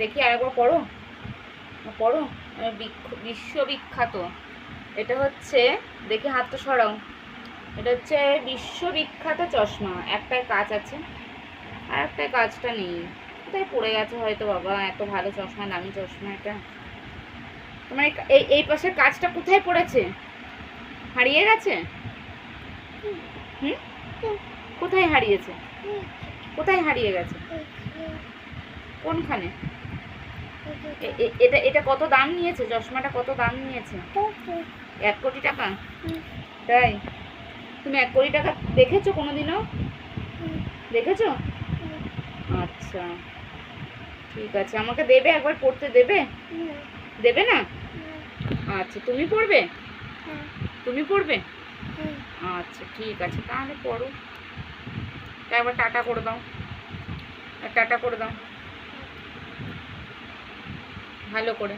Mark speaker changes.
Speaker 1: দেখি আরেকবার পড়ো, পড়ো। বিশ্ববিখ্যাত, এটা হচ্ছে, দেখি হাতটা সরাও, এটা হচ্ছে বিশ্ববিখ্যাত চশমা। একটায় কাচ আছে আর একটায় কাচটা নেই, কোথায় পড়ে গেছে হয়তো। বাবা, এত ভালো চশমা, দামি চশমা এটা। তোমার এই পাশের কাচটা কোথায় পড়েছে? হারিয়ে গেছে? হুম, কোথায় হারিয়েছে? কোথায় হারিয়ে গেছে? কোনখানে? এটা এটা কত দাম নিয়েছে? চশমাটা কত দাম নিয়েছে? 1 কোটি টাকা? তাই? তুমি 1 কোটি টাকা দেখেছো কোনোদিনও? দেখেছো? আচ্ছা, ঠিক আছে। আমাকে দেবে একবার পড়তে, দেবে? দেবে না? আচ্ছা, তুমি পড়বে? তুমি পড়বে? আচ্ছা, ঠিক আছে, তাহলে পড়ো। একবার টাটা করে দাও, টাটা করে দাও ভালো করে।